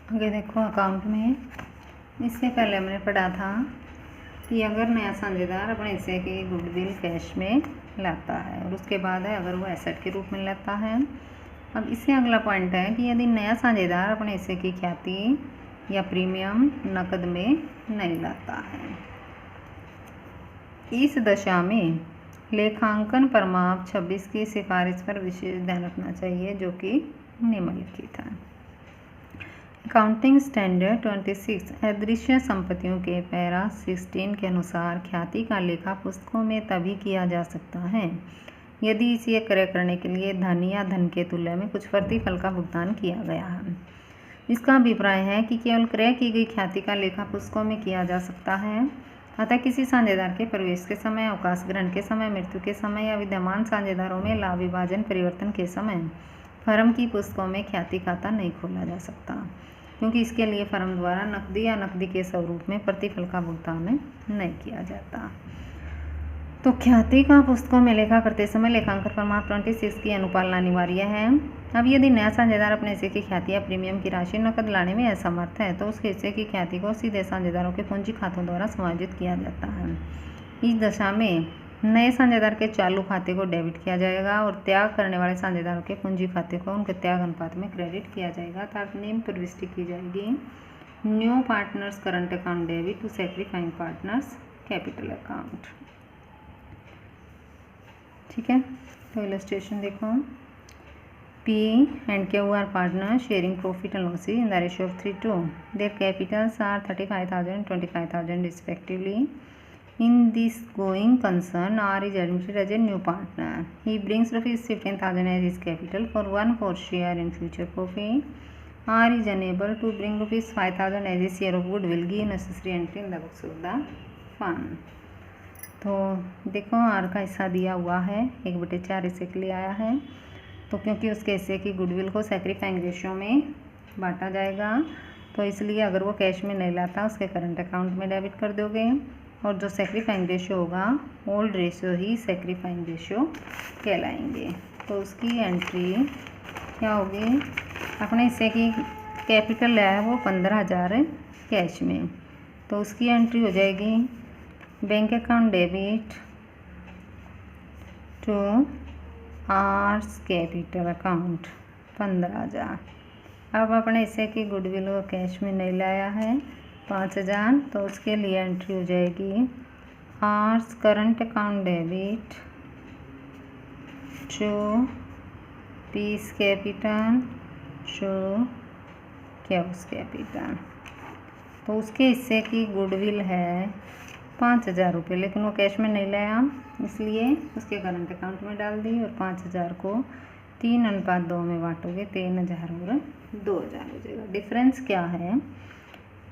आगे देखो अकाउंट में इससे पहले हमने पढ़ा था कि अगर नया साझेदार अपने हिस्से की गुडविल कैश में लाता है और उसके बाद है अगर वो एसेट के रूप में लाता है। अब इससे अगला पॉइंट है कि यदि नया साझेदार अपने हिस्से की ख्याति या प्रीमियम नकद में नहीं लाता है। इस दशा में लेखांकन परमाप 26 की सिफारिश पर विशेष ध्यान रखना चाहिए, जो कि निम्नलिखित है। अकाउंटिंग स्टैंडर्ड 26 अदृश्य संपत्तियों के पैरा 16 के अनुसार ख्याति का लेखा पुस्तकों में तभी किया जा सकता है यदि इसे क्रय करने के लिए धन या धन के तुल्य में कुछ प्रतिफल का भुगतान किया गया है। इसका अभिप्राय है कि केवल क्रय की गई ख्याति का लेखा पुस्तकों में किया जा सकता है। अतः किसी साझेदार के प्रवेश के समय, अवकाश ग्रहण के समय, मृत्यु के समय या विद्यमान साझेदारों में लाभ विभाजन परिवर्तन के समय फर्म की पुस्तकों में ख्याति खाता नहीं खोला जा सकता, क्योंकि इसके लिए फर्म द्वारा नकदी या नकदी के स्वरूप में प्रतिफल का भुगतान नहीं किया जाता। तो ख्याति का पुस्तकों में लेखा करते समय लेखांकन परमाप 26 की अनुपालना अनिवार्य है। अब यदि नया साझेदार अपने हिस्से की ख्याति या प्रीमियम की राशि नकद लाने में असमर्थ है तो उसके हिस्से की ख्याति को सीधे साझेदारों के पूंजी खातों द्वारा समायोजित किया जाता है। इस दशा में नए साझेदार के चालू खाते को डेबिट किया जाएगा और त्याग करने वाले साझेदारों के पूंजी खाते को उनके त्याग अनुपात में क्रेडिट किया जाएगा, अर्थात निम्न प्रविष्टि की जाएगी। New partners current account debit to sacrificing partners capital account. ठीक है, तो इलस्ट्रेशन देखो। P and Q are partners sharing profit and losses in the ratio of 3:2. Their capitals are 35,000 and 25,000 respectively. In this going concern, R is admitted as a new partner. He brings rupees 15,000 as his capital for 1/4 share in future profit. R is unable to bring rupees 5,000 as his share of goodwill. Give necessary entry in the books of the fund. तो देखो are का हिस्सा दिया हुआ है 1/4 हिस्से के लिए आया है, तो क्योंकि उसके हिस्से की गुडविल को सैक्रिफाइंग रेशियो में बांटा जाएगा तो इसलिए अगर वो कैश में नहीं लाता उसके करंट अकाउंट में डेबिट कर दोगे और जो सैक्रिफाइंग रेशियो होगा ओल्ड रेशियो ही सैक्रिफाइंग रेशियो कहलाएंगे। तो उसकी एंट्री क्या होगी, अपने हिस्से की कैपिटल लाया है वो 15,000 कैश में, तो उसकी एंट्री हो जाएगी bank account debit to R's capital account 15,000। अब अपने हिस्से की गुडविल को कैश में नहीं लाया है 5,000, तो उसके लिए एंट्री हो जाएगी R's current account debit to P's capital to Q's capital. तो उसके हिस्से की गुडविल है 5,000 रुपये, लेकिन वो कैश में नहीं लाया इसलिए उसके करंट अकाउंट में डाल दी और 5,000 को 3:2 में बांटोगे 3,000 और 2,000 हो जाएगा। डिफरेंस क्या है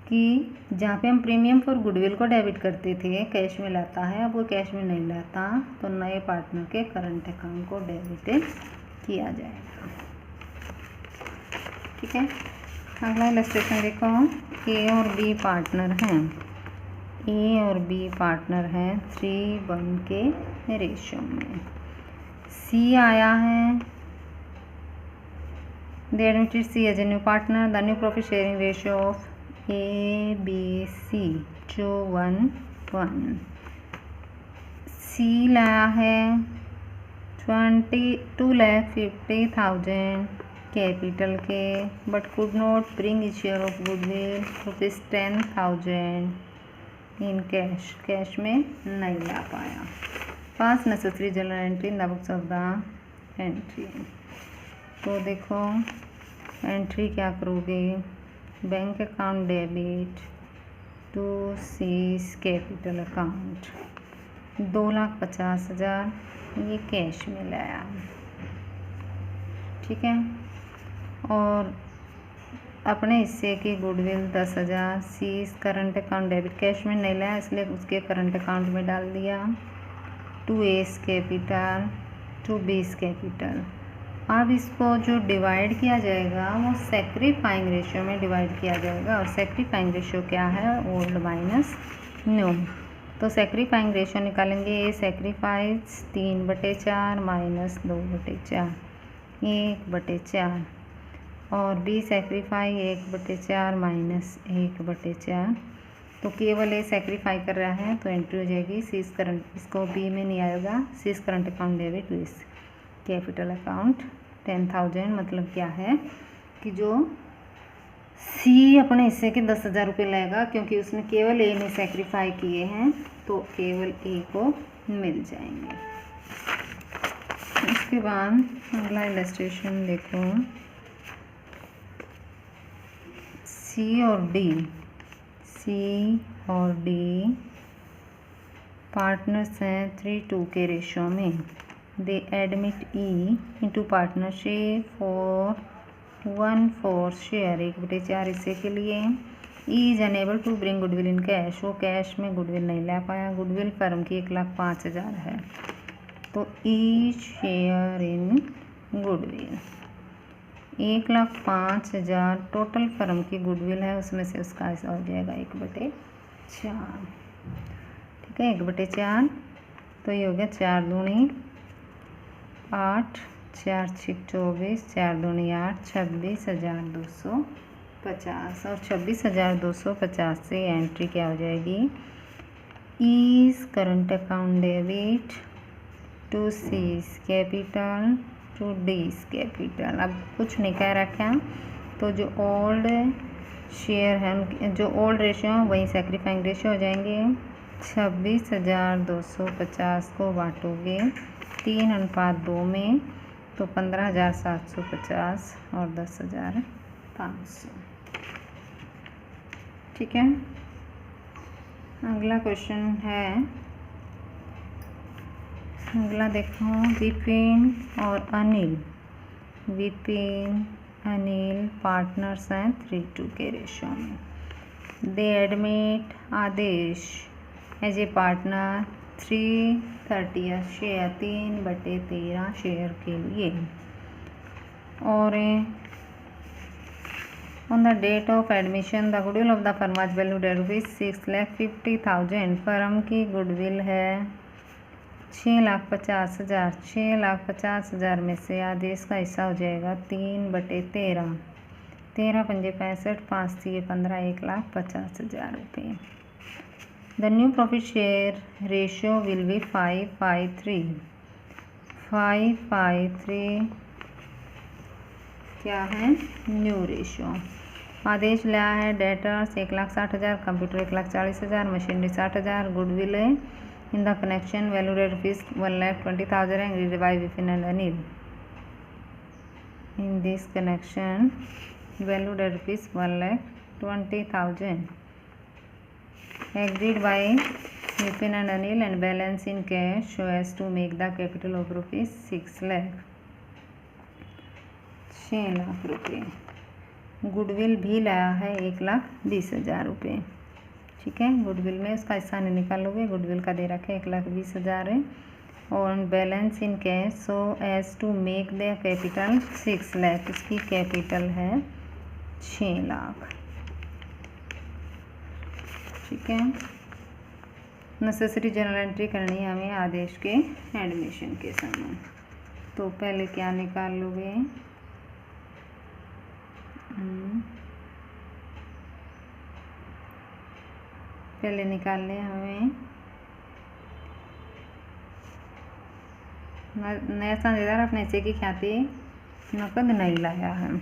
कि जहाँ पे हम प्रीमियम फॉर गुडविल को डेबिट करते थे कैश में लाता है, अब वो कैश में नहीं लाता तो नए पार्टनर के करंट अकाउंट को डेबिट किया जाएगा। ठीक है, अगला इलस्ट्रेशन देखो। ए और बी पार्टनर हैं, ए और बी पार्टनर हैं 3:1 के रेशियो में। सी आया है, they admitted C as a new partner. The new profit sharing ratio of A B C 2:1:1। C लाया है 2,50,000 कैपिटल के, but could not bring share of goodwill rupees 10,000 in cash, cash में नहीं ला पाया। Pass necessary journal entry in the books of the entry. तो देखो entry क्या करोगे, bank account debit to C's capital account 2,50,000 ये कैश में लाया। ठीक है, और अपने हिस्से की goodwill 10,000 C's current account debit cash में नहीं लाया इसलिए उसके करंट अकाउंट में डाल दिया to S capital to B's capital. अब इसको जो डिवाइड किया जाएगा वो सैक्रिफाइंग रेशियो में डिवाइड किया जाएगा, और सैक्रिफाइंग रेशियो क्या है, ओल्ड माइनस न्यू। तो सैक्रिफाइंग रेशियो निकालेंगे, ए सैक्रिफाइस 3/4 माइनस 2/4 1/4। और बी सेक्रीफाई 1/4 माइनस 1/4। तो केवल ए सेक्रीफाई कर रहा है तो एंट्री हो जाएगी सीज करंट, इसको बी में नहीं आएगा, C's current account debit to इस कैपिटल अकाउंट 10,000। मतलब क्या है कि जो सी अपने हिस्से के 10,000 रुपये लेगा, क्योंकि उसने केवल ए में सेक्रीफाई किए हैं तो केवल ए को मिल जाएंगे। इसके बाद अगला इलस्ट्रेशन देखो, सी और डी पार्टनर्स हैं 3:2 के रेशो में। They admit E into partnership for 1/4 share 1/4 हिस्से के लिए। E is unable to bring goodwill in cash, वो कैश में गुडविल नहीं ला पाया। गुडविल फर्म की 1,05,000 है, तो E share in goodwill 1,05,000 total firm की गुडविल है, उसमें से उसका ऐसा हो जाएगा 1/4। ठीक है, 1/4। तो ये हो गया 4 दूनी 8, 4 6 24, 4 दूनी 8, 26,250। और 26,250 से एंट्री क्या हो जाएगी, E's current account debit to C's capital to D's capital. अब कुछ नहीं कह रखा, तो जो ओल्ड शेयर है, जो ओल्ड रेशियो है वही सेक्रीफाइंग रेशियो हो जाएंगे। 26,250 को बांटोगे 3:2 में, तो 15,750 और 10,500। ठीक है, अगला क्वेश्चन है, अगला देखो, विपिन और अनिल पार्टनर्स हैं 3:2 के रेशो में। They admit Aadesh as a partner 3/30 share 3/13 share के लिए। और on the date of admission the goodwill of the firm was valued at ₹6,50,000। Firm की गुडविल है 6,50,000। 6,50,000 में से आदेश का हिस्सा हो जाएगा 3/13। 13 पंजे 65, 5 3 15, 1,50,000 रुपये। The new profit share ratio will be 5/3। 5/3 क्या है, न्यू रेशियो। आदेश लिया है डेटर्स 1,60,000, कंप्यूटर 1,40,000, मशीनरी 60,000, गुडविल है in the connection valued at ₹1,20,000 and agreed by Vipin and Anil. In this connection valued at ₹1,20,000 agreed by Vipin and Anil and balance in cash so as to make the capital of ₹6 lakh। 6 lakh रुपये। Goodwill भी लाया है 1,20,000 रुपये। ठीक है, goodwill में उसका हिस्सा नहीं निकालोगे, गुडविल का दे रखे 1,20,000 है। और balance in cash so as to make the capital 6 lakh, इसकी कैपिटल है 6 लाख। ठीक है, नेसेसरी जर्नल एंट्री करनी है हमें आदेश के एडमिशन के समय। तो पहले क्या निकाल लोगे, पहले निकालने हमें नया साझेदार अपने हिस्से की ख्याति नकद नहीं लाया है।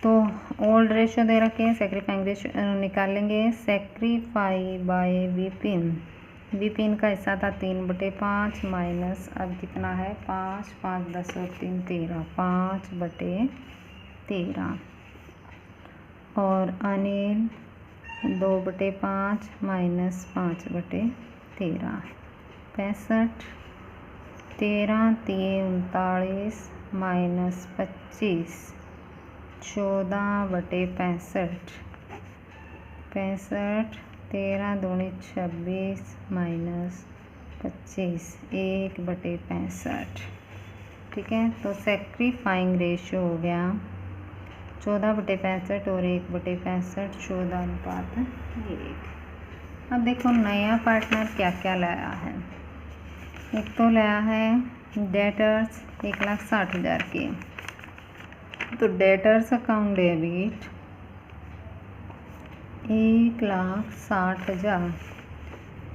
तो ओल्ड रेशियो दे रखे हैं, सेक्रीफाइंग रेशियो निकालेंगे। सेक्रीफाई बाय विपिन का हिस्सा था 3/5 माइनस, अब कितना है 5, 5 10 और 3 13, 5/13। और अनिल 2/5 माइनस 5/13, 65। 13 3 39 माइनस 25, 14/65। 65 13 दूनी 26 माइनस 25, 1/65। ठीक है, तो सेक्रीफाइंग रेशियो हो गया 14/65 और 1/65, 14:1। अब देखो नया पार्टनर क्या क्या लाया है। एक तो लाया है डेटर्स 1,60,000 के, तो डेटर्स अकाउंट डेबिट 1,60,000।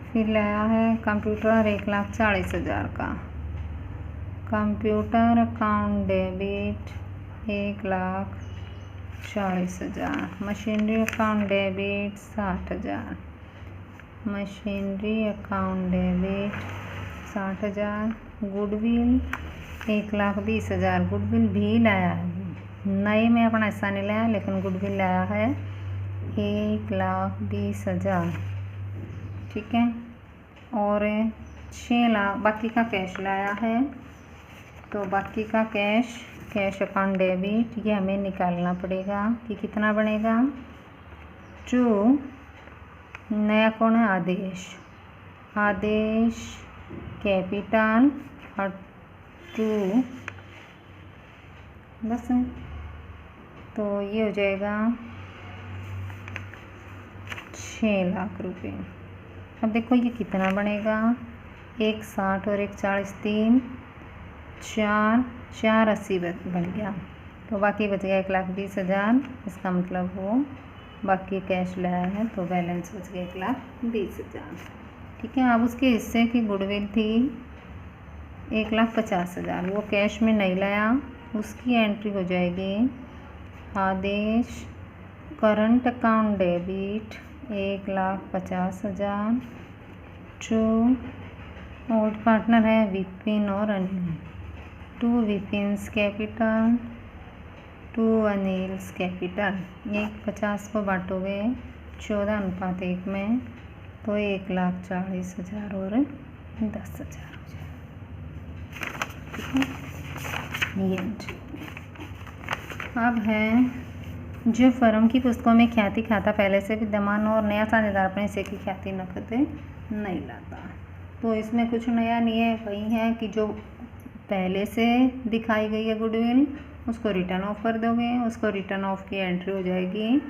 फिर लाया है कंप्यूटर 1,40,000 का। Computer account debit 1,40,000। Machinery account debit 60,000। Machinery account debit 60,000। Goodwill 1,20,000। Goodwill भी लाया है, नए में अपना हिस्सा नहीं लाया, लेकिन गुडविल लाया है 1,20,000। ठीक है, और 6 लाख बाकी का कैश लाया है। तो बाकी का कैश अकाउंट डेबिट ये हमें निकालना पड़ेगा कि कितना बनेगा। जो नया कौन है, आदेश कैपिटल और 2 बस। तो ये हो जाएगा 6 लाख रुपए। अब देखो ये कितना बनेगा, 1,60 और 1,40 3 4 80 बन गया। तो बाकी बच गया 1,20,000। इसका मतलब वो बाकी कैश लाया है, तो बैलेंस बच गया 1,20,000। ठीक है, अब उसके हिस्से की गुडविल थी 1,50,000, वो कैश में नहीं लाया, उसकी एंट्री हो जाएगी आदेश करंट अकाउंट डेबिट 1,50,000। जो ओल्ड पार्टनर है विपिन और अनिल, 2 विपिन्स कैपिटल 2 अनिल्स कैपिटल। 1,50 को बांटोगे 14:1 में, तो 1,40,000 और 10,000 हो जाए। ठीक है, अब है जो फर्म की पुस्तकों में ख्याति खाता पहले से विद्यमान हो और नया साझेदार अपने हिस्से की ख्याति नकद नहीं लाता। तो इसमें कुछ नया नहीं है, वही है कि जो पहले से दिखाई गई है गुडविल, उसको रिटर्न ऑफ कर दोगे। उसको रिटर्न ऑफ की एंट्री हो जाएगी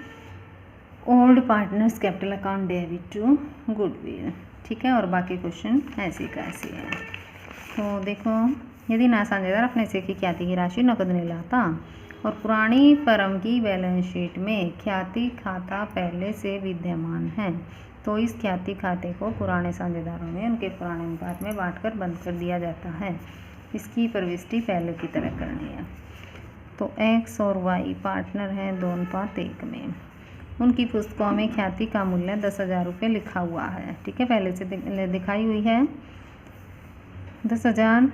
old partners capital account debit to goodwill. ठीक है, और बाकी क्वेश्चन ऐसे का ऐसे है। तो देखो, यदि नया साझेदार अपने हिस्से की ख्याति की राशि नकद नहीं लाता और पुरानी फर्म की बैलेंस शीट में ख्याति खाता पहले से विद्यमान है, तो इस ख्याति खाते को पुराने साझेदारों में उनके पुराने अनुपात में बांटकर बंद कर दिया जाता है। इसकी प्रविष्टि पहले की तरह करनी है। तो एक्स और वाई पार्टनर हैं 2:1 में। उनकी पुस्तकों में ख्याति का मूल्य 10,000 रुपये लिखा हुआ है। ठीक है, पहले से दिखाई हुई है 10,000।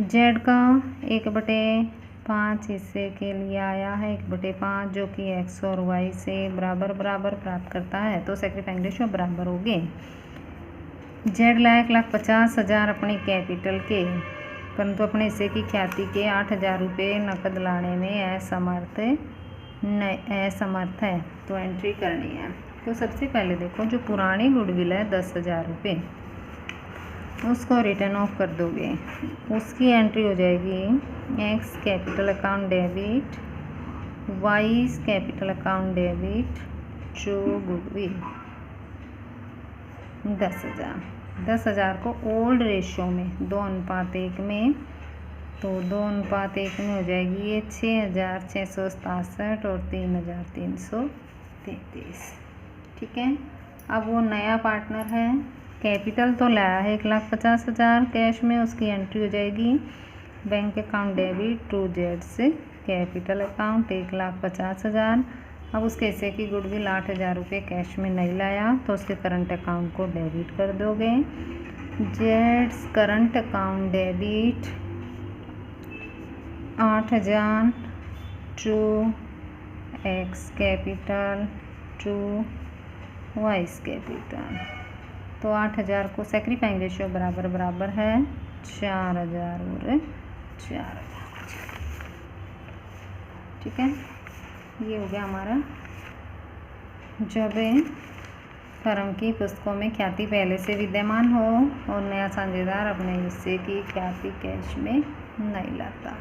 जेड का 1/5 हिस्से के लिए आया है 1/5, जो कि एक्स और वाई से बराबर प्राप्त करता है, तो सैक्रिफाइंग रेशियो बराबर होंगे। जेड लाया 1,50,000 अपने कैपिटल के, परंतु अपने हिस्से की ख्याति के 8,000 रुपये नकद लाने में असमर्थ है, तो एंट्री करनी है। तो सबसे पहले देखो, जो पुरानी गुडविल है 10,000 रुपये, उसको रिटर्न ऑफ कर दोगे। उसकी एंट्री हो जाएगी X capital account debit Y capital account debit जो गुडविल 10,000 को ओल्ड रेशियो में 2:1 में, तो 2:1 में हो जाएगी ये 6,667 और 3,333। ठीक है, अब वो नया पार्टनर है, कैपिटल तो लाया है 1,50,000 कैश में, उसकी एंट्री हो जाएगी bank account debit to Z से कैपिटल अकाउंट 1,50,000। अब उसके हिस्से की गुडविल 8,000 रुपये कैश में नहीं लाया, तो उसके करंट अकाउंट को डेबिट कर दोगे। जेड्स current account debit 8,000 to X capital to Y's capital, तो 8,000 को सैक्रिफाइंग रेशियो बराबर है 4,000 और 4,000। ठीक है, ये हो गया हमारा जब फर्म की पुस्तकों में ख्याति पहले से विद्यमान हो और नया साझेदार अपने हिस्से की ख्याति कैश में नहीं लाता।